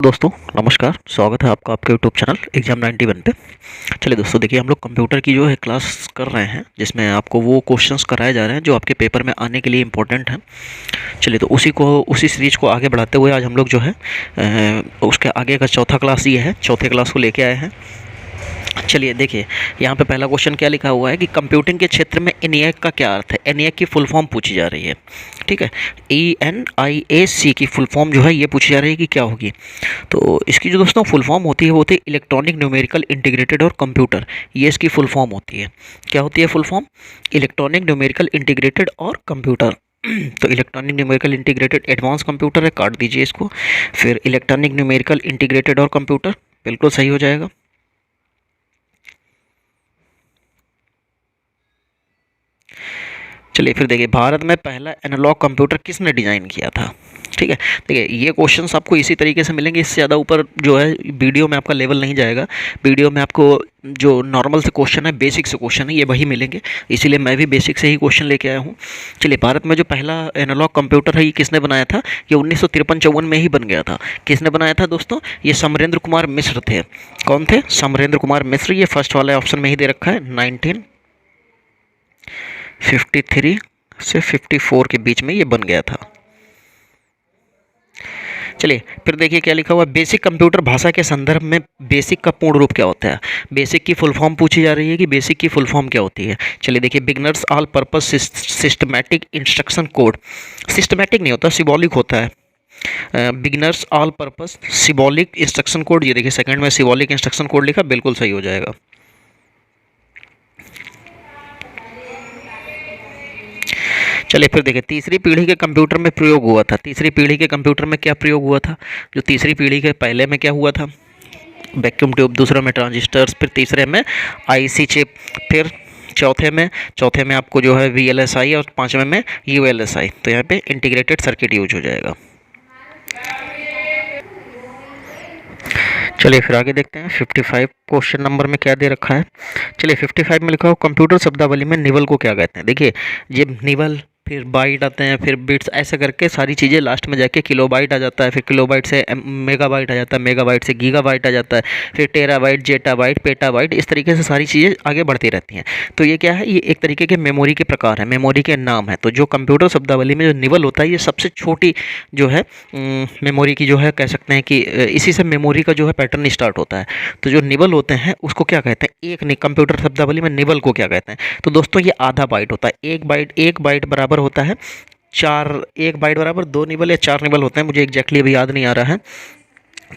दोस्तों नमस्कार, स्वागत है आपका आपके यूट्यूब चैनल एग्जाम 91 पे। चलिए दोस्तों, देखिए हम लोग कंप्यूटर की जो है क्लास कर रहे हैं, जिसमें आपको वो क्वेश्चंस कराए जा रहे हैं जो आपके पेपर में आने के लिए इम्पोर्टेंट हैं। चलिए, तो उसी सीरीज को आगे बढ़ाते हुए आज हम लोग जो है उसके आगे का चौथा क्लास ये है, चौथे क्लास को लेके आए हैं। चलिए देखिए, यहाँ पे पहला क्वेश्चन क्या लिखा हुआ है कि कंप्यूटिंग के क्षेत्र में ENIAC का क्या अर्थ है। ENIAC की फुल फॉर्म पूछी जा रही है, ठीक है। ENIAC की फुल फॉर्म जो है ये पूछी जा रही है कि क्या होगी। तो इसकी जो दोस्तों फुल फॉर्म होती है वो होती है इलेक्ट्रॉनिक न्यूमेरिकल इंटीग्रेटेड और कंप्यूटर। ये इसकी फुल फॉर्म होती है। क्या होती है full form? Electronic numerical integrated और कंप्यूटर। तो electronic numerical integrated advance computer है, काट दीजिए इसको। फिर इलेक्ट्रॉनिक न्यूमेरिकल इंटीग्रेटेड और कंप्यूटर, बिल्कुल सही हो जाएगा। चलिए फिर देखिए, भारत में पहला एनालॉग कंप्यूटर किसने डिज़ाइन किया था। ठीक है, देखिए ये क्वेश्चंस आपको इसी तरीके से मिलेंगे। इससे ज़्यादा ऊपर जो है वीडियो में आपका लेवल नहीं जाएगा। वीडियो में आपको जो नॉर्मल से क्वेश्चन है, बेसिक से क्वेश्चन है, ये वही मिलेंगे। इसीलिए मैं भी बेसिक से ही क्वेश्चन लेके आया हूँ। चलिए, भारत में जो पहला एनालॉग कंप्यूटर है ये किसने बनाया था? ये 1953-54 में ही बन गया था। किसने बनाया था दोस्तों? ये समरेंद्र कुमार मिश्र थे। कौन थे? समरेंद्र कुमार मिश्र। ये फर्स्ट वाले ऑप्शन में ही दे रखा है। 1953 से 54 के बीच में ये बन गया था। चलिए फिर देखिए क्या लिखा हुआ है। बेसिक कंप्यूटर भाषा के संदर्भ में बेसिक का पूर्ण रूप क्या होता है। बेसिक की फुल फॉर्म पूछी जा रही है कि बेसिक की फुल फॉर्म क्या होती है। चलिए देखिए, beginners all purpose systematic instruction code. Systematic नहीं होता, सिंबॉलिक होता है। Beginners all purpose symbolic instruction code. ये देखिए सेकंड में सिंबॉलिक इंस्ट्रक्शन कोड लिखा, बिल्कुल सही हो जाएगा। चलिए फिर देखिए, तीसरी पीढ़ी के कंप्यूटर में प्रयोग हुआ था। तीसरी पीढ़ी के कंप्यूटर में क्या प्रयोग हुआ था? जो तीसरी पीढ़ी के पहले में क्या हुआ था? Vacuum tube. दूसरे में ट्रांजिस्टर्स। फिर तीसरे में IC चिप। फिर चौथे में आपको जो है VLSI और पांचवें में ULSI। तो यहाँ पे इंटीग्रेटेड सर्किट यूज हो जाएगा। चलिए फिर आगे देखते हैं 55 क्वेश्चन नंबर में क्या दे रखा है। चलिए 55 में लिखा हो, कंप्यूटर शब्दावली में निबल को क्या कहते हैं। देखिए, जब निबल, फिर बाइट आते हैं, फिर बिट्स, ऐसे करके सारी चीज़ें लास्ट में जाके किलोबाइट आ जाता है। फिर किलोबाइट से मेगाबाइट आ जाता है, मेगाबाइट से गीगाबाइट आ जाता है, फिर टेराबाइट, जेटाबाइट, पेटाबाइट, इस तरीके से सारी चीज़ें आगे बढ़ती रहती हैं। तो ये क्या है? ये एक तरीके के मेमोरी के प्रकार है, मेमोरी के नाम है। तो जो कंप्यूटर शब्दावली में जो निबल होता है, ये सबसे छोटी जो है मेमोरी की जो है, कह सकते हैं कि इसी से मेमोरी का जो है पैटर्न स्टार्ट होता है। तो जो निबल होते हैं उसको क्या कहते हैं? कंप्यूटर शब्दावली में निबल को क्या कहते हैं? तो दोस्तों ये आधा बाइट होता है। एक बाइट बराबर होता है चार। एक बाइट बराबर 2 निबल या 4 निबल होते हैं, मुझे एग्जैक्टली अभी याद नहीं आ रहा है।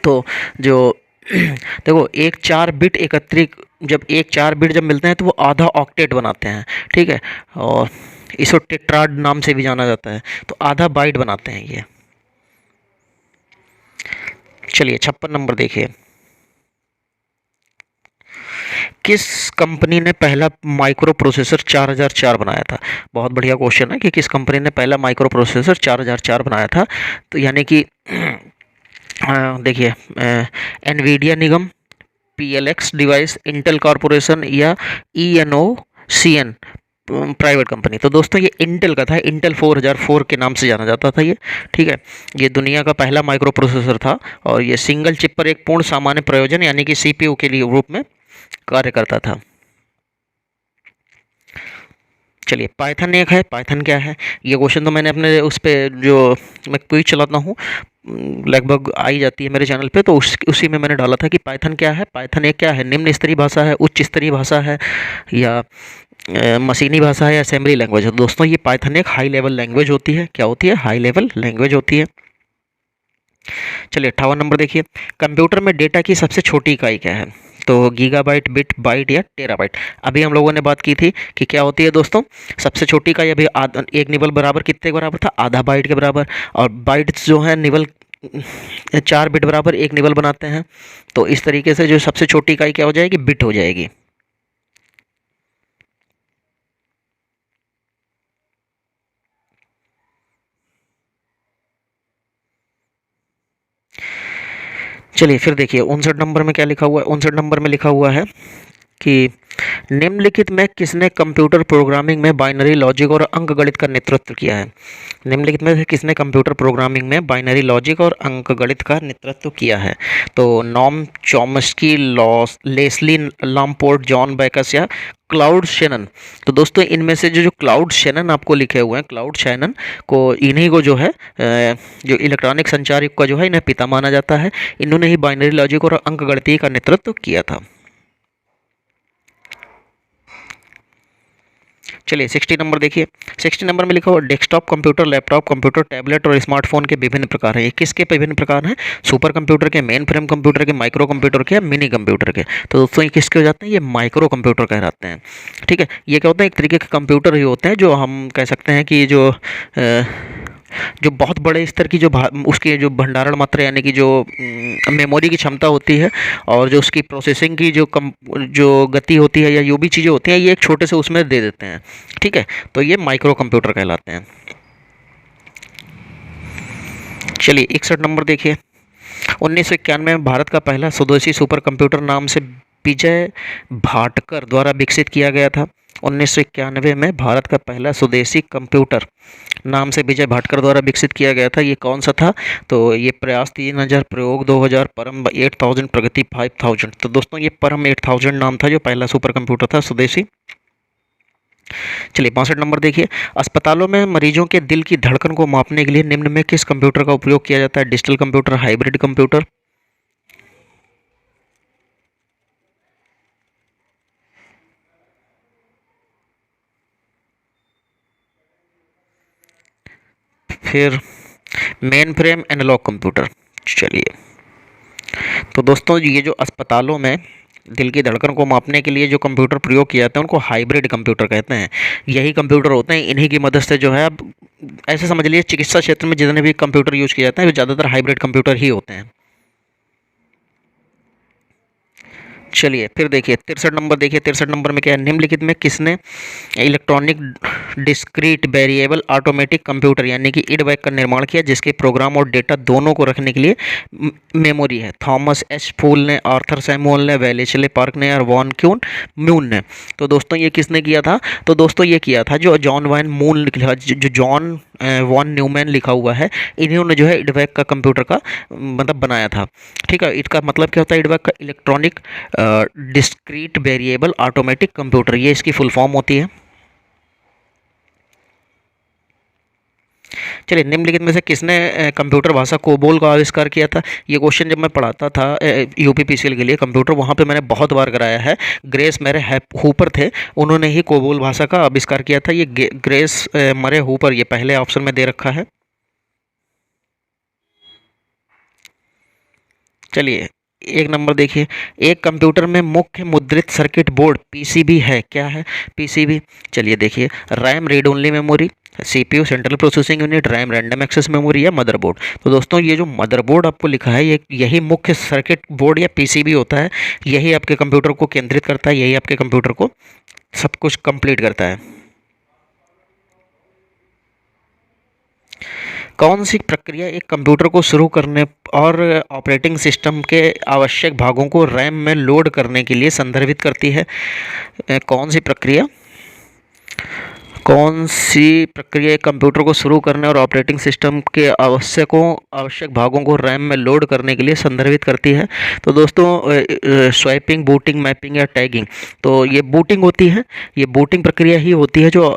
तो जो देखो, एक 4 बिट एकत्रित, जब एक 4 बिट जब मिलते हैं तो वो आधा ऑक्टेट बनाते हैं, ठीक है। और इसको टेट्राड नाम से भी जाना जाता है। तो आधा बाइट बनाते हैं ये। चलिए 56 नंबर देखिए, किस कंपनी ने पहला माइक्रो प्रोसेसर 4004 बनाया था। बहुत बढ़िया क्वेश्चन है कि किस कंपनी ने पहला माइक्रो प्रोसेसर 4004 बनाया था। तो यानी कि देखिए, एनवीडिया निगम, PLX डिवाइस, इंटेल कॉरपोरेशन या ENOCN प्राइवेट कंपनी। तो दोस्तों ये इंटेल का था। इंटेल 4004 के नाम से जाना जाता था ये, ठीक है। ये दुनिया का पहला माइक्रो प्रोसेसर था और ये सिंगल चिप पर एक पूर्ण सामान्य प्रयोजन यानी कि CPU के लिए रूप में कार्य करता था। चलिए, पाइथन एक है। पाइथन क्या है? ये क्वेश्चन तो मैंने अपने उस पर जो मैं क्विज चलाता हूँ, लगभग आई जाती है मेरे चैनल पे, तो उसी में मैंने डाला था कि पाइथन क्या है। पाइथन एक क्या है? निम्न स्तरीय भाषा है, उच्च स्तरीय भाषा है, या मशीनी भाषा है, या असेंबली लैंग्वेज है। तो दोस्तों ये पाइथन एक हाई लेवल लैंग्वेज होती है। क्या होती है? हाई लेवल लैंग्वेज होती है। चलिए 58 नंबर देखिए, कंप्यूटर में डेटा की सबसे छोटी इकाई क्या है। तो गीगाबाइट, बिट, बाइट या टेराबाइट। अभी हम लोगों ने बात की थी कि क्या होती है दोस्तों, सबसे छोटी इकाई। अभी एक निबल बराबर कितने के बराबर था? आधा बाइट के बराबर। और बाइट्स जो है निबल 4 बिट बराबर एक निबल बनाते हैं। तो इस तरीके से जो सबसे छोटी इकाई क्या हो जाएगी? बिट हो जाएगी। चलिए फिर देखिए 59 नंबर में क्या लिखा हुआ है। 59 नंबर में लिखा हुआ है कि निम्नलिखित में किसने कंप्यूटर प्रोग्रामिंग में बाइनरी लॉजिक और अंकगणित का नेतृत्व किया है? निम्नलिखित में से किसने कंप्यूटर प्रोग्रामिंग में बाइनरी लॉजिक और अंकगणित का नेतृत्व किया है? तो नॉम चॉम्स्की, लेस्ली लैम्पोर्ट, जॉन बेकस या क्लाउड शेनन। तो दोस्तों इनमें से जो क्लाउड शेनन आपको लिखे हुए हैं, क्लाउड शेनन को, इन्हीं को जो है जो इलेक्ट्रॉनिक संचार युग का जो है इन्हें पिता माना जाता है। इन्होंने ही बाइनरी लॉजिक और अंकगणित का नेतृत्व किया था। चलिए 60 नंबर देखिए। 60 नंबर में लिखा हुआ desktop computer, laptop computer, tablet और स्मार्टफोन के विभिन्न प्रकार हैं। ये किसके विभिन्न प्रकार हैं? सुपर कंप्यूटर के, मेन फ्रेम कंप्यूटर के, माइक्रो कंप्यूटर के या मिनी कंप्यूटर के। तो दोस्तों ये किसके हो जाते हैं? ये माइक्रो कंप्यूटर कहलाते हैं। ठीक है, ये क्या होता है? एक तरीके के कंप्यूटर ही होते हैं जो हम कह सकते हैं कि जो बहुत बड़े स्तर की जो उसकी जो भंडारण मात्रा यानी कि जो मेमोरी की क्षमता होती है और जो उसकी प्रोसेसिंग की जो गति होती है या जो भी चीज़ें होती हैं, ये एक छोटे से उसमें दे देते हैं। ठीक है, तो ये माइक्रो कंप्यूटर कहलाते हैं। चलिए 61 नंबर देखिए। 1991 में भारत का पहला स्वदेशी सुपर कंप्यूटर नाम से विजय भाटकर द्वारा विकसित किया गया था। 1991 में भारत का पहला स्वदेशी कंप्यूटर नाम से विजय भाटकर द्वारा विकसित किया गया था। ये कौन सा था? तो ये प्रयास 3000, प्रयोग 2000, परम 8000, प्रगति 5000। तो दोस्तों ये परम 8000 नाम था जो पहला सुपर कंप्यूटर था स्वदेशी। चलिए 62 नंबर देखिए। अस्पतालों में मरीजों के दिल की धड़कन को मापने के लिए निम्न में किस कंप्यूटर का उपयोग किया जाता है? Digital computer, hybrid computer. फिर मेन फ्रेम, एनालॉग कंप्यूटर। चलिए तो दोस्तों ये जो अस्पतालों में दिल की धड़कन को मापने के लिए जो कंप्यूटर प्रयोग किया जाता है उनको हाइब्रिड कंप्यूटर कहते हैं। यही कंप्यूटर होते हैं, इन्हीं की मदद से जो है, अब ऐसे समझ लीजिए चिकित्सा क्षेत्र में जितने भी कंप्यूटर यूज़ किए जाते हैं वे ज़्यादातर हाइब्रिड कंप्यूटर ही होते हैं। चलिए फिर देखिए 63 नंबर देखिए। 63 नंबर में क्या है? निम्नलिखित में किसने electronic discrete variable automatic computer यानी कि IDWAC का निर्माण किया जिसके प्रोग्राम और डेटा दोनों को रखने के लिए मेमोरी है? थॉमस एच फूल ने, आर्थर सैमुअल ने, वेलेस्ली पार्क ने और वॉन क्यून म्यून ने। तो दोस्तों ये किसने किया था? तो दोस्तों ये किया था जो जॉन वैन मून, जो जॉन वॉन न्यूमैन लिखा हुआ है, इन्होंने जो है IDWAC का कंप्यूटर का मतलब बनाया था। ठीक है, इसका मतलब क्या होता है? IDWAC का electronic discrete variable automatic computer, ये इसकी फुल फॉर्म होती है। चलिए निम्नलिखित में से किसने कंप्यूटर भाषा कोबोल का आविष्कार किया था? ये क्वेश्चन जब मैं पढ़ाता था UPPCL के लिए कंप्यूटर, वहाँ पे मैंने बहुत बार कराया है। ग्रेस मैरे हूपर थे, उन्होंने ही कोबोल भाषा का आविष्कार किया था। ये ग्रेस मरे हूपर, ये पहले ऑप्शन में दे रखा है। चलिए एक नंबर देखिए। एक कंप्यूटर में मुख्य मुद्रित सर्किट बोर्ड PCB है, क्या है PCB? चलिए देखिए, RAM read only memory, CPU central processing unit, RAM random access memory या मदरबोर्ड। तो दोस्तों ये जो मदरबोर्ड आपको लिखा है ये यही मुख्य सर्किट बोर्ड या PCB होता है। यही आपके कंप्यूटर को केंद्रित करता है, यही आपके कंप्यूटर को सब कुछ कंप्लीट करता है। कौन सी प्रक्रिया एक कंप्यूटर को शुरू करने और ऑपरेटिंग सिस्टम के आवश्यक भागों को रैम में लोड करने के लिए संदर्भित करती है? कौन सी प्रक्रिया कंप्यूटर को शुरू करने और ऑपरेटिंग सिस्टम के आवश्यक भागों को रैम में लोड करने के लिए संदर्भित करती है? तो दोस्तों स्वैपिंग, बूटिंग, मैपिंग या टैगिंग। तो ये बूटिंग होती है, ये बूटिंग प्रक्रिया ही होती है जो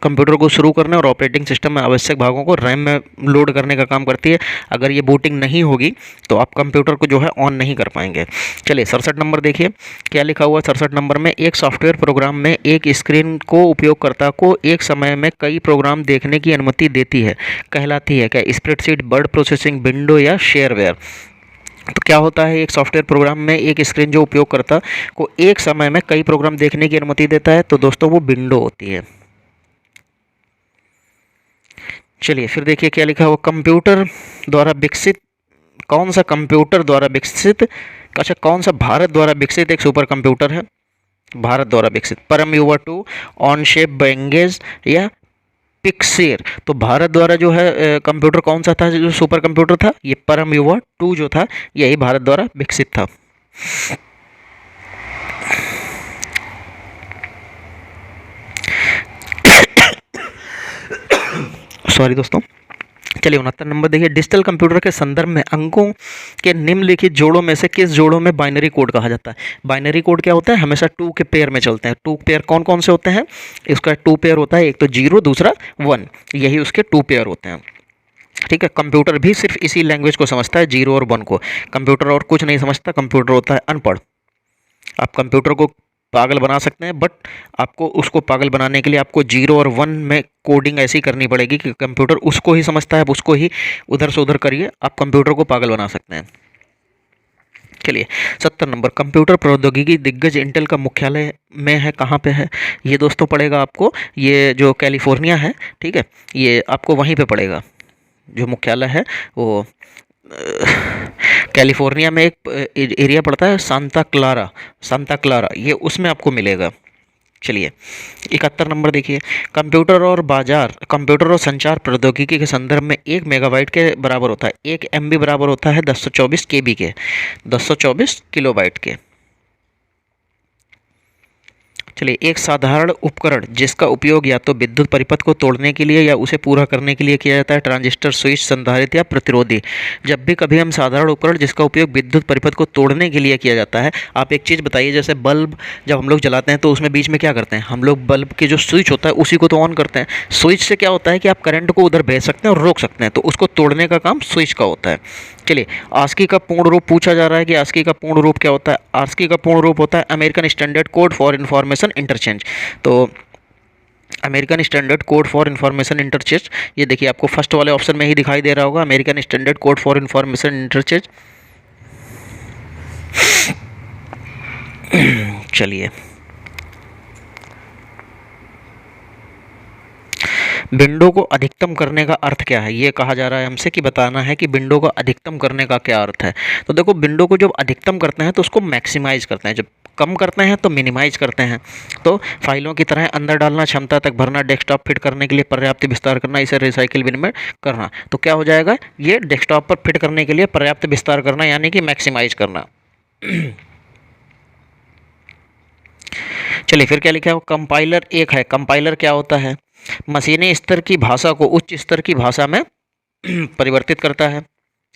कंप्यूटर को शुरू करने और ऑपरेटिंग सिस्टम में आवश्यक भागों को रैम में लोड करने का काम करती है। अगर ये बूटिंग नहीं होगी तो आप कंप्यूटर को जो है ऑन नहीं कर पाएंगे। चलिए 67 नंबर देखिए, क्या लिखा हुआ 67 नंबर में? एक सॉफ्टवेयर प्रोग्राम में एक स्क्रीन को उपयोगकर्ता को एक समय में कई प्रोग्राम देखने की अनुमति देती है, कहलाती है क्या? स्प्रेडशीट, वर्ड प्रोसेसिंग, विंडो या शेयरवेयर। तो क्या होता है? एक सॉफ्टवेयर प्रोग्राम में एक स्क्रीन जो उपयोगकर्ता को एक समय में कई प्रोग्राम देखने की अनुमति देता है, तो दोस्तों वो विंडो होती है। चलिए फिर देखिए क्या लिखा हुआ, कंप्यूटर द्वारा विकसित, कौन सा कंप्यूटर द्वारा विकसित, अच्छा कौन सा भारत द्वारा विकसित एक सुपर कंप्यूटर है? भारत द्वारा विकसित परम युवा 2, ऑनशेप, बेंगेज या पिक्सेर। तो भारत द्वारा जो है कंप्यूटर कौन सा था जो सुपर कंप्यूटर था? ये परम युवा 2 जो था यही भारत द्वारा विकसित था। सॉरी दोस्तों। चलिए 69 नंबर देखिए, डिजिटल कंप्यूटर के संदर्भ में अंकों के निम्नलिखित जोड़ों में से किस जोड़ों में बाइनरी कोड कहा जाता है? बाइनरी कोड क्या होता है? हमेशा टू के पेयर में चलते हैं। टू पेयर कौन कौन से होते हैं? इसका टू पेयर होता है, एक तो 0, दूसरा 1, यही उसके टू पेयर होते हैं। ठीक है, कंप्यूटर भी सिर्फ इसी लैंग्वेज को समझता है, 0 और 1 को। कंप्यूटर और कुछ नहीं समझता, कंप्यूटर होता है अनपढ़। आप कंप्यूटर को पागल बना सकते हैं, बट आपको उसको पागल बनाने के लिए आपको 0 और 1 में कोडिंग ऐसी करनी पड़ेगी कि कंप्यूटर उसको ही समझता है, आप उसको ही उधर से उधर करिए, आप कंप्यूटर को पागल बना सकते हैं। चलिए 70 नंबर, कंप्यूटर प्रौद्योगिकी दिग्गज इंटेल का मुख्यालय में है, कहाँ पे है? ये दोस्तों पड़ेगा आपको, ये जो कैलिफोर्निया है, ठीक है, ये आपको वहीं पे पड़ेगा। जो मुख्यालय है वो कैलिफोर्निया में एक एरिया पड़ता है सांता क्लारा, ये उसमें आपको मिलेगा। चलिए 71 नंबर देखिए, कंप्यूटर और संचार प्रौद्योगिकी के संदर्भ में 1 मेगाबाइट के बराबर होता है, 1 MB बराबर होता है 1024 KB के, 1024 किलोबाइट के। चलिए, एक साधारण उपकरण जिसका उपयोग या तो विद्युत परिपथ को तोड़ने के लिए या उसे पूरा करने के लिए किया जाता है, ट्रांजिस्टर, स्विच, संधारित्र या प्रतिरोधी। जब भी कभी हम साधारण उपकरण जिसका उपयोग विद्युत परिपथ को तोड़ने के लिए किया जाता है, आप एक चीज़ बताइए, जैसे बल्ब जब हम लोग जलाते हैं तो उसमें बीच में क्या करते हैं हम लोग? बल्ब के जो स्विच होता है उसी को तो ऑन करते हैं। स्विच से क्या होता है कि आप करंट को उधर भेज सकते हैं और रोक सकते हैं, तो उसको तोड़ने का काम स्विच का होता है। चलिए, आस्की का पूर्ण रूप पूछा जा रहा है कि आस्की का पूर्ण रूप क्या होता है? आस्की का पूर्ण रूप होता है American standard code for information interchange. तो American standard code for information interchange, ये देखिए आपको फर्स्ट वाले ऑप्शन में ही दिखाई दे रहा होगा, American standard code for information interchange. चलिए, विंडो को अधिकतम करने का अर्थ क्या है? ये कहा जा रहा है हमसे कि बताना है कि विंडो को अधिकतम करने का क्या अर्थ है। तो देखो, विंडो को जब अधिकतम करते हैं तो उसको मैक्सिमाइज करते हैं, जब कम करते हैं तो मिनिमाइज करते हैं। तो फाइलों की तरह अंदर डालना, क्षमता तक भरना, डेस्कटॉप फिट करने के लिए पर्याप्त विस्तार करना, इसे रिसाइकिल बिन में करना। तो क्या हो जाएगा? ये डेस्कटॉप पर फिट करने के लिए पर्याप्त विस्तार करना, यानी कि मैक्सिमाइज करना। चलिए, फिर क्या लिखा है? कंपाइलर एक है। कंपाइलर क्या होता है? मशीनी स्तर की भाषा को उच्च स्तर की भाषा में परिवर्तित करता है,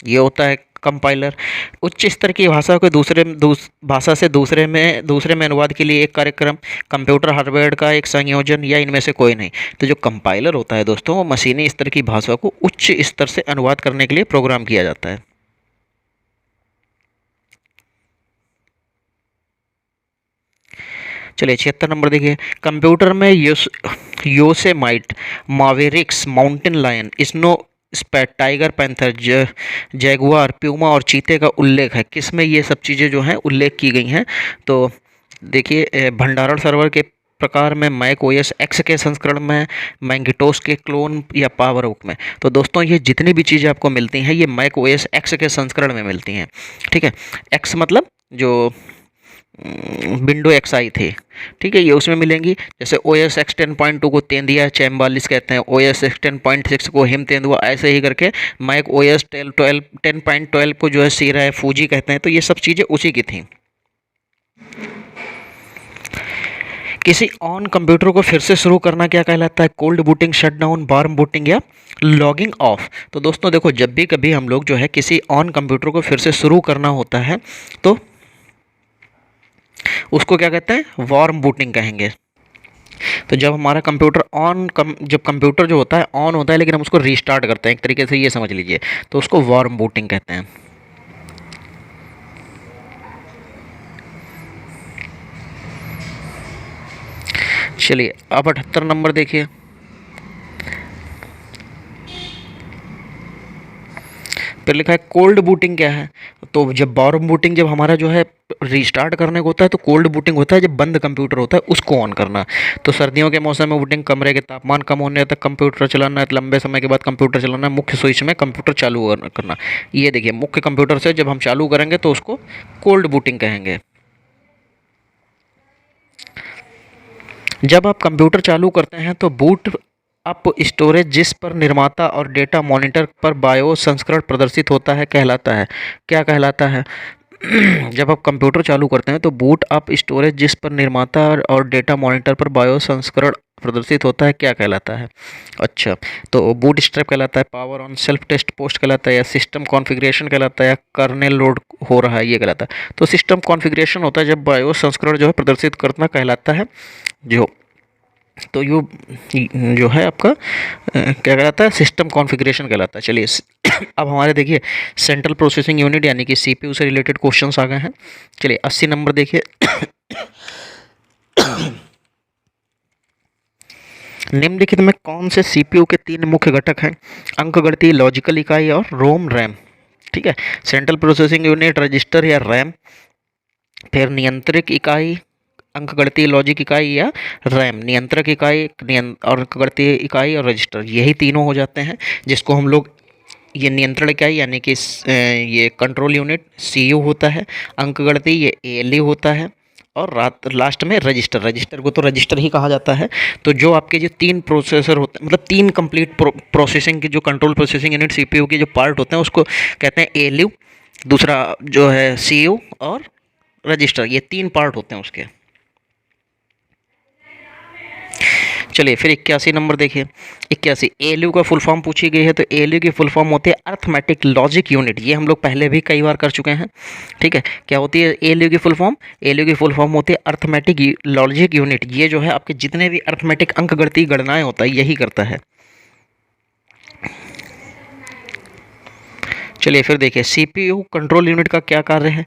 ये होता है कंपाइलर। उच्च स्तर की भाषा को भाषा से दूसरे में अनुवाद के लिए एक कार्यक्रम, कंप्यूटर हार्डवेयर का एक संयोजन, या इनमें से कोई नहीं। तो जो कंपाइलर होता है दोस्तों, वो मशीनी स्तर की भाषा को उच्च स्तर से अनुवाद करने के लिए प्रोग्राम किया जाता है। चलिए 76 नंबर देखिए, कंप्यूटर में Yosemite, Mavericks, Mountain Lion, Snow स्पैट, टाइगर, पैंथर, जैगुआर, प्यूमा और चीते का उल्लेख है। किसमें ये सब चीज़ें जो हैं उल्लेख की गई हैं? तो देखिए, भंडारण सर्वर के प्रकार में, मैक OS X के संस्करण में, मैंगिटोस के क्लोन या पावर ओक में। तो दोस्तों, ये जितनी भी चीज़ें आपको मिलती हैं ये मैक OS X के संस्करण में मिलती हैं। ठीक है, X मतलब जो विंडो XI थे, ठीक है, ये उसमें मिलेंगी। जैसे OS X 10.2 को तेंदिया चैम्बालिस कहते हैं, OS X 10.6 को हिम तेंदुआ, ऐसे ही करके मैक OS 10.12 को जो है सीरा है फूजी कहते हैं। तो ये सब चीज़ें उसी की थी। किसी ऑन कंप्यूटर को फिर से शुरू करना क्या कहलाता है? Cold booting, shutdown, warm booting या लॉगिंग ऑफ। तो दोस्तों देखो, जब भी कभी हम लोग जो है किसी ऑन कंप्यूटर को फिर से शुरू करना होता है तो उसको क्या कहते हैं? वार्म बूटिंग कहेंगे। तो जब हमारा कंप्यूटर जब कंप्यूटर जो होता है ऑन होता है लेकिन हम उसको रीस्टार्ट करते हैं, एक तरीके से ये समझ लीजिए, तो उसको वार्म बूटिंग कहते हैं। चलिए, अब 78 नंबर देखिए, फिर लिखा है कोल्ड बूटिंग क्या है? तो जब वार्म बूटिंग जब हमारा जो है रीस्टार्ट करने को होता है, तो कोल्ड बूटिंग होता है जब बंद कंप्यूटर होता है उसको ऑन करना। तो सर्दियों के मौसम में बूटिंग, कमरे के तापमान कम होने तक कंप्यूटर चलाना, लंबे समय के बाद कंप्यूटर चलाना, मुख्य स्विच में कंप्यूटर चालू करना। ये देखिए, मुख्य कंप्यूटर से जब हम चालू करेंगे तो उसको कोल्ड बूटिंग कहेंगे। जब आप कंप्यूटर चालू करते हैं तो बूट अप स्टोरेज जिस पर निर्माता और डेटा मॉनिटर पर बायोस संस्करण प्रदर्शित होता है कहलाता है, क्या कहलाता है? जब आप कंप्यूटर चालू करते हैं तो बूट अप स्टोरेज जिस पर निर्माता और डेटा मॉनिटर पर बायोस संस्करण प्रदर्शित होता है क्या कहलाता है? अच्छा, तो बूट स्ट्रैप कहलाता है, power on self test POST कहलाता है, या सिस्टम कॉन्फ़िगरेशन कहलाता है, या कर्नेल लोड हो रहा है ये कहलाता है? तो सिस्टम कॉन्फ़िगरेशन होता है जब बायोस संस्करण जो है प्रदर्शित करना कहलाता है। जो तो यो जो है आपका क्या कहलाता है? सिस्टम कॉन्फ़िगरेशन कहलाता है। चलिए अब हमारे देखिए सेंट्रल प्रोसेसिंग यूनिट यानी कि सीपीयू से रिलेटेड क्वेश्चंस आ गए हैं। चलिए 80 नंबर देखिए। निम्नलिखित में कौन से सीपीयू के 3 मुख्य घटक हैं? अंकगणितीय लॉजिकल इकाई और रोम रैम। ठीक है, सेंट्रल प्रोसेसिंग यूनिट, रजिस्टर या रैम, फिर नियंत्रक इकाई, अंकगणितीय लॉजिक इकाई, या रैम। नियंत्रक इकाई और अंकगणितीय इकाई और रजिस्टर, यही तीनों हो जाते हैं जिसको हम लोग ये नियंत्रण इकाई यानी कि ये कंट्रोल यूनिट सीयू होता है, अंकगणितीय ये एएलयू होता है, और लास्ट में रजिस्टर। रजिस्टर को तो रजिस्टर ही कहा जाता है। तो जो आपके जो 3 प्रोसेसर होते हैं, मतलब 3 कंप्लीट प्रोसेसिंग की जो कंट्रोल प्रोसेसिंग यूनिट सीपीयू के जो पार्ट होते हैं उसको कहते हैं एएलयू, दूसरा जो है सीयू और रजिस्टर, ये 3 पार्ट होते हैं उसके। चलिए फिर 81 नंबर देखिए। 81 एएलयू का फुल फॉर्म पूछी गई है, तो एएलयू की फुल फॉर्म होती है अर्थमेटिक लॉजिक यूनिट। ये हम लोग पहले भी कई बार कर चुके हैं। ठीक है, क्या होती है एएलयू की फुल फॉर्म? एएलयू की फुल फॉर्म होती है अर्थमेटिक लॉजिक यूनिट। ये जो है आपके जितने भी अर्थमेटिक अंकगणितीय गणनाएं होता है यही करता है। चलिए फिर देखिए सीपीयू कंट्रोल यूनिट का क्या कार्य है?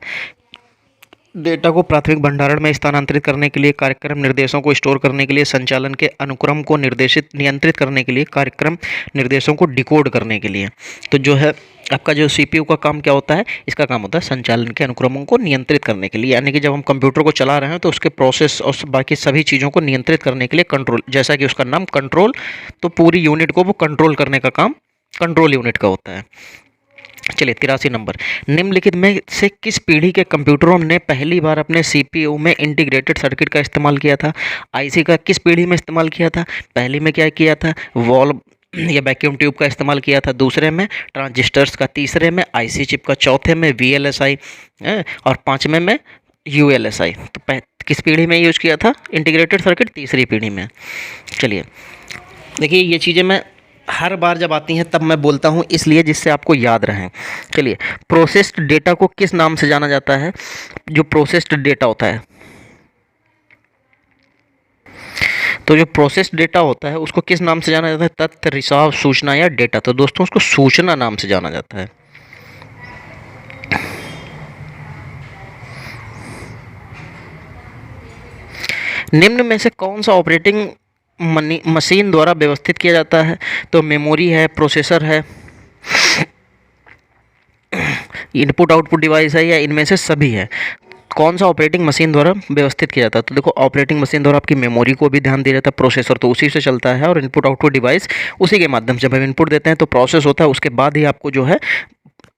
डेटा को प्राथमिक भंडारण में स्थानांतरित करने के लिए, कार्यक्रम निर्देशों को स्टोर करने के लिए, संचालन के अनुक्रम को नियंत्रित करने के लिए, कार्यक्रम निर्देशों को डिकोड करने के लिए। तो जो है आपका जो सीपीयू का काम क्या होता है? इसका काम होता है संचालन के अनुक्रमों को नियंत्रित करने के लिए, यानी कि जब हम कंप्यूटर को चला रहे हैं तो उसके प्रोसेस और बाकी सभी चीज़ों को नियंत्रित करने के लिए कंट्रोल, जैसा कि उसका नाम कंट्रोल, तो पूरी यूनिट को वो कंट्रोल करने का काम कंट्रोल यूनिट का होता है। चलिए 83 नंबर। निम्नलिखित में से किस पीढ़ी के कंप्यूटरों ने पहली बार अपने सीपीयू में इंटीग्रेटेड सर्किट का इस्तेमाल किया था? आईसी का किस पीढ़ी में इस्तेमाल किया था? पहली में क्या किया था? वॉल्व या वैक्यूम ट्यूब का इस्तेमाल किया था, दूसरे में ट्रांजिस्टर्स का, तीसरे में आईसी चिप का, चौथे में वीएलएसआई, और पाँचवें में यूएलएसआई। तो किस पीढ़ी में यूज किया था इंटीग्रेटेड सर्किट? तीसरी पीढ़ी में। चलिए देखिए ये चीज़ें मैं हर बार जब आती हैं तब मैं बोलता हूँ, इसलिए जिससे आपको याद रहें। चलिए प्रोसेस्ड डेटा को किस नाम से जाना जाता है? जो प्रोसेस्ड डेटा होता है, तो जो प्रोसेस्ड डेटा होता है उसको किस नाम से जाना जाता है? तथ्य, रिसाव, सूचना या डेटा? तो दोस्तों उसको सूचना नाम से जाना जाता है। निम्न में से कौन सा ऑपरेटिंग मशीन द्वारा व्यवस्थित किया जाता है? तो मेमोरी है, प्रोसेसर है, इनपुट आउटपुट डिवाइस है, या इनमें से सभी है? कौन सा ऑपरेटिंग मशीन द्वारा व्यवस्थित किया जाता है? तो देखो ऑपरेटिंग मशीन द्वारा आपकी मेमोरी को भी ध्यान दिया जाता है, प्रोसेसर तो उसी से चलता है, और इनपुट आउटपुट डिवाइस उसी के माध्यम से, जब हम इनपुट देते हैं तो प्रोसेस होता है, उसके बाद ही आपको जो है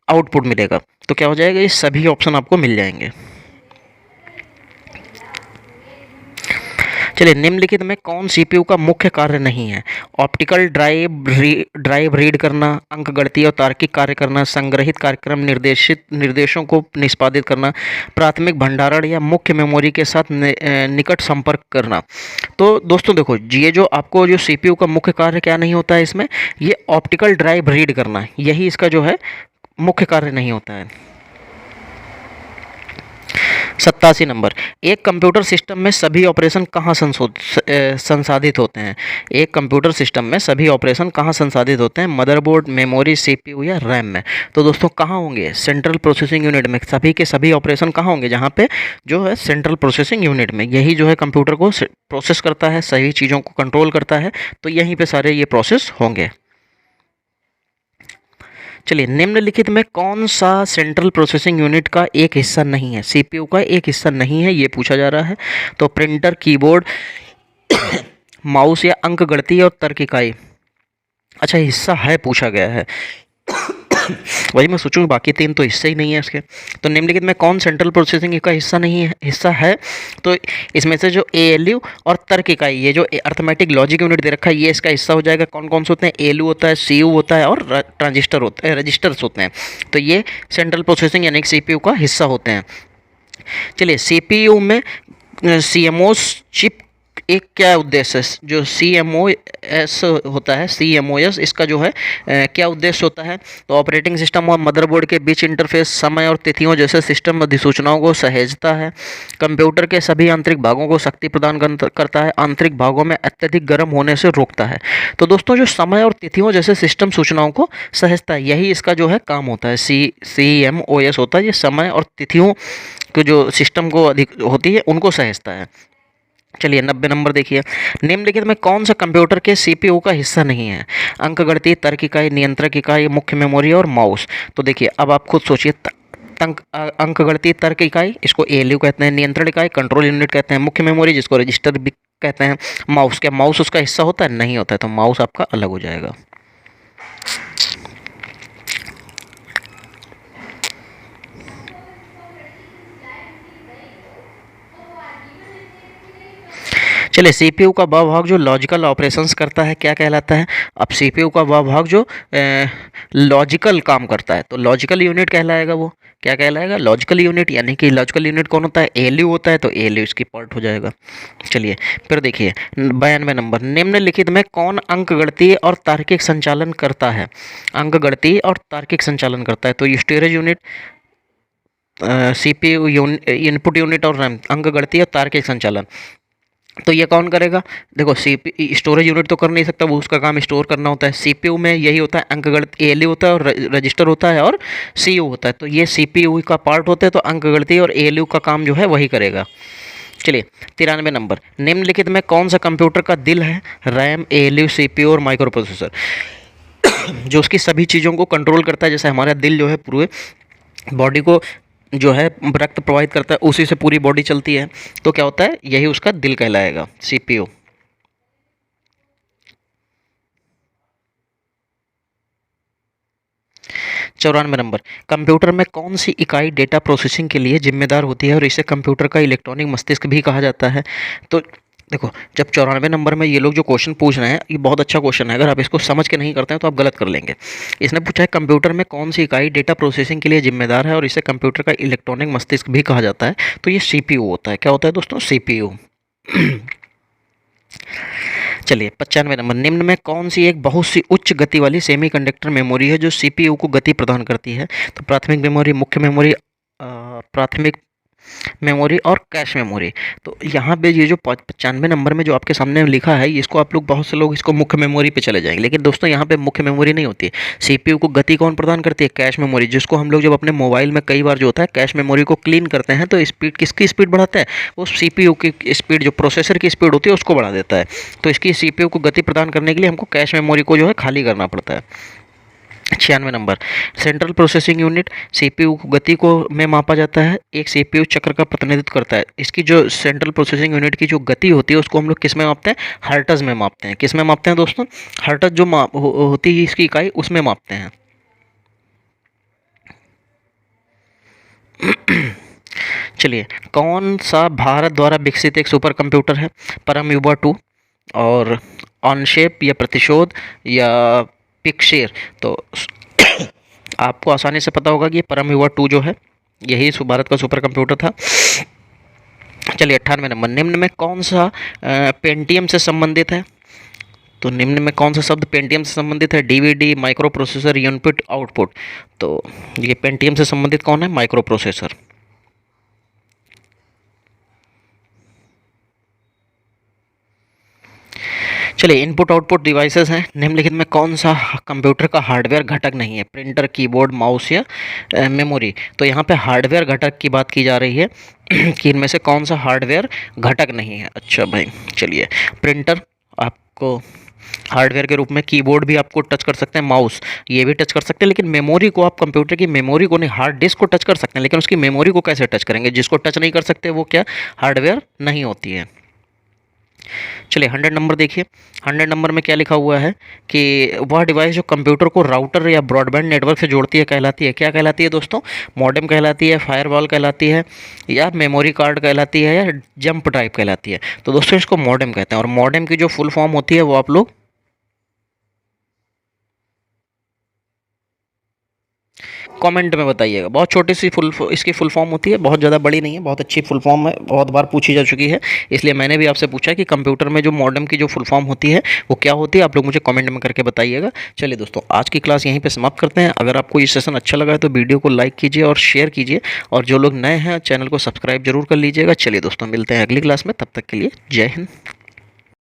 आउटपुट मिलेगा। तो क्या हो जाएगा? ये सभी ऑप्शन आपको मिल जाएंगे। चलिए निम्नलिखित में कौन सीपीयू का मुख्य कार्य नहीं है? ऑप्टिकल ड्राइव रीड करना, अंकगणितीय और तार्किक कार्य करना, संग्रहित कार्यक्रम निर्देशों को निष्पादित करना, प्राथमिक भंडारण या मुख्य मेमोरी के साथ निकट संपर्क करना। तो दोस्तों देखो ये जो आपको जो सीपीयू का मुख्य कार्य क्या नहीं होता है इसमें? ये ऑप्टिकल ड्राइव रीड करना, यही इसका जो है मुख्य कार्य नहीं होता है। 87 नंबर। एक कंप्यूटर सिस्टम में सभी ऑपरेशन कहाँ संसाधित होते हैं? एक कंप्यूटर सिस्टम में सभी ऑपरेशन कहाँ संसाधित होते हैं? मदरबोर्ड, मेमोरी, सीपीयू या रैम में? तो दोस्तों कहाँ होंगे? सेंट्रल प्रोसेसिंग यूनिट में। सभी के सभी ऑपरेशन कहाँ होंगे? जहाँ पे जो है सेंट्रल प्रोसेसिंग यूनिट में। यही जो है कंप्यूटर को प्रोसेस करता है, सभी चीज़ों को कंट्रोल करता है, तो यहीं पर सारे ये प्रोसेस होंगे। चलिए निम्नलिखित में कौन सा सेंट्रल प्रोसेसिंग यूनिट का एक हिस्सा नहीं है? सीपीयू का एक हिस्सा नहीं है, ये पूछा जा रहा है। तो प्रिंटर, कीबोर्ड, माउस या अंकगणितीय और तर्क इकाई। अच्छा हिस्सा है पूछा गया है। वही मैं सोचूं बाकी 3 तो हिस्से ही नहीं है इसके। तो निम्नलिखित में कौन सेंट्रल प्रोसेसिंग का हिस्सा नहीं है? हिस्सा है तो इसमें से जो एएलयू और तर्क इकाई, ये जो अर्थमेटिक लॉजिक यूनिट दे रखा है, ये इसका हिस्सा हो जाएगा। कौन कौन से होते हैं? एएलयू होता है, सीयू होता है, और ट्रांजिस्टर होता है, रजिस्टर्स होते हैं। तो ये सेंट्रल प्रोसेसिंग यानी सीपीयू का हिस्सा होते हैं। चलिए सीपीयू में सीएमओएस चिप एक क्या उद्देश्य है जो CMOS होता है, CMOS इसका जो है क्या उद्देश्य होता है? तो ऑपरेटिंग सिस्टम और मदरबोर्ड के बीच इंटरफेस समय और तिथियों जैसे सिस्टम अधिसूचनाओं को सहेजता है। कंप्यूटर के सभी आंतरिक भागों को शक्ति प्रदान करता है, आंतरिक भागों में अत्यधिक गर्म होने से रोकता है। तो दोस्तों जो समय और तिथियों जैसे सिस्टम सूचनाओं को सहेजता है, यही इसका जो है काम होता है। CMOS होता है, ये समय और तिथियों के जो सिस्टम को अधिक होती है उनको सहेजता है। चलिए 90 नंबर देखिए, निम्नलिखित में कौन सा कंप्यूटर के CPU का हिस्सा नहीं है? अंकगणितीय, तर्क इकाई, नियंत्रक इकाई, मुख्य मेमोरी और माउस। तो देखिए अब आप खुद सोचिए, अंकगणितीय तर्क इकाई इसको ALU कहते हैं, नियंत्रण इकाई कंट्रोल यूनिट कहते हैं, मुख्य मेमोरी जिसको रजिस्टर भी कहते हैं, माउस, क्या माउस उसका हिस्सा होता है? नहीं होता है, तो माउस आपका अलग हो जाएगा। चलिए CPU का वह भाग जो लॉजिकल ऑपरेशंस करता है क्या कहलाता है? अब CPU का वह भाग जो लॉजिकल काम करता है तो लॉजिकल यूनिट कहलाएगा। वो क्या कहलाएगा? Logical unit. यानी कि लॉजिकल यूनिट कौन होता है? ALU होता है, तो ALU इसकी पार्ट हो जाएगा। चलिए फिर देखिए 92 नंबर, निम्नलिखित में कौन अंकगणितीय और तार्किक संचालन करता है? अंकगणितीय और तार्किक संचालन करता है तो storage unit, CPU input unit और रैम, अंकगणितीय और तार्किक संचालन। तो ये कौन करेगा? देखो स्टोरेज यूनिट तो कर नहीं सकता, वो उसका काम स्टोर करना होता है। CPU में यही होता है, अंकगणित ALU होता है और रजिस्टर होता है और CU होता है। तो ये CPU का पार्ट होता है, तो अंकगणितीय और ALU का काम जो है वही करेगा। चलिए 93 नंबर, निम्नलिखित में कौन सा कंप्यूटर का दिल है? रैम, ALU, CPU और माइक्रो प्रोसेसर। जो उसकी सभी चीज़ों को कंट्रोल करता है, जैसे हमारा दिल जो है पूरे बॉडी को जो है रक्त प्रवाहित करता है, उसी से पूरी बॉडी चलती है। तो क्या होता है? यही उसका दिल कहलाएगा, CPU। 94 नंबर, कंप्यूटर में कौन सी इकाई डेटा प्रोसेसिंग के लिए जिम्मेदार होती है और इसे कंप्यूटर का इलेक्ट्रॉनिक मस्तिष्क भी कहा जाता है? तो देखो जब 94 नंबर में ये लोग जो क्वेश्चन पूछ रहे हैं, ये बहुत अच्छा क्वेश्चन है। अगर आप इसको समझ के नहीं करते हैं तो आप गलत कर लेंगे। इसने पूछा है कंप्यूटर में कौन सी इकाई डेटा प्रोसेसिंग के लिए जिम्मेदार है और इसे कंप्यूटर का इलेक्ट्रॉनिक मस्तिष्क भी कहा जाता है? तो ये CPU होता है। क्या होता है दोस्तों? CPU। चलिए 95 नंबर, निम्न में कौन सी एक बहुत सी उच्च गति वाली सेमीकंडक्टर मेमोरी है जो CPU को गति प्रदान करती है? तो प्राथमिक मेमोरी, मुख्य मेमोरी, प्राथमिक मेमोरी और कैश मेमोरी। तो यहाँ पे ये जो 95 नंबर में जो आपके सामने लिखा है, इसको आप लोग बहुत से लोग इसको मुख्य मेमोरी पे चले जाएंगे, लेकिन दोस्तों यहाँ पे मुख्य मेमोरी नहीं होती है। CPU को गति कौन प्रदान करती है? कैश मेमोरी, जिसको हम लोग जब अपने मोबाइल में कई बार जो होता है कैश मेमोरी को क्लीन करते हैं तो स्पीड, किसकी स्पीड बढ़ाता है? वो CPU की स्पीड, जो प्रोसेसर की स्पीड होती है उसको बढ़ा देता है। तो इसकी CPU को गति प्रदान करने के लिए हमको कैश मेमोरी को जो है खाली करना पड़ता है। 96 number, central processing unit CPU को गति को में मापा जाता है, एक CPU चक्र का प्रतिनिधित्व करता है। इसकी जो सेंट्रल प्रोसेसिंग यूनिट की जो गति होती है उसको हम लोग किस में मापते हैं? हर्ट्ज में मापते हैं। किस में मापते हैं दोस्तों? हर्ट्ज जो होती है इसकी इकाई, उसमें मापते हैं। चलिए कौन सा भारत द्वारा विकसित एक सुपर कंप्यूटर है? परम युवा 2 और ऑनशेप या प्रतिशोध या पिक्सेर। तो आपको आसानी से पता होगा कि परम युवा 2 जो है यही भारत का सुपर कंप्यूटर था। चलिए 98 नंबर, निम्न में कौन सा पेंटियम से संबंधित है? तो निम्न में कौन सा शब्द पेंटियम से संबंधित है? DVD, micro processor, input output. तो ये पेंटियम से संबंधित कौन है? Micro processor. चलिए इनपुट आउटपुट डिवाइसेस हैं, निम्नलिखित में कौन सा कंप्यूटर का हार्डवेयर घटक नहीं है? प्रिंटर, कीबोर्ड, माउस या मेमोरी। तो यहाँ पे हार्डवेयर घटक की बात की जा रही है कि इनमें से कौन सा हार्डवेयर घटक नहीं है। अच्छा भाई चलिए, प्रिंटर आपको हार्डवेयर के रूप में, कीबोर्ड भी आपको टच कर सकते हैं, माउस ये भी टच कर सकते हैं, लेकिन मेमोरी को आप कंप्यूटर की मेमोरी को नहीं, हार्ड डिस्क को टच कर सकते हैं, लेकिन उसकी मेमोरी को कैसे टच करेंगे? जिसको टच नहीं कर सकते वो क्या हार्डवेयर नहीं होती है। चलिए 100 नंबर देखिए, 100 नंबर में क्या लिखा हुआ है कि वह डिवाइस जो कंप्यूटर को राउटर या ब्रॉडबैंड नेटवर्क से जोड़ती है कहलाती है, क्या कहलाती है दोस्तों? मॉडेम कहलाती है, फायरवॉल कहलाती है, या मेमोरी कार्ड कहलाती है, या जंप ड्राइव कहलाती है। तो दोस्तों इसको मॉडेम कहते हैं, और मॉडेम की जो फुल फॉर्म होती है वो आप लोग कमेंट में बताइएगा। बहुत छोटी सी इसकी फुल फॉर्म होती है, बहुत ज़्यादा बड़ी नहीं है, बहुत अच्छी फुल फॉर्म है, बहुत बार पूछी जा चुकी है, इसलिए मैंने भी आपसे पूछा कि कंप्यूटर में जो मॉडेम की जो फुल फॉर्म होती है वो क्या होती है, आप लोग मुझे कमेंट में करके बताइएगा। चलिए दोस्तों, आज की क्लास यहीं पर समाप्त करते हैं। अगर आपको ये सेशन अच्छा लगा है तो वीडियो को लाइक कीजिए और शेयर कीजिए, और जो लोग नए हैं चैनल को सब्सक्राइब जरूर कर लीजिएगा। चलिए दोस्तों, मिलते हैं अगली क्लास में, तब तक के लिए जय हिंद।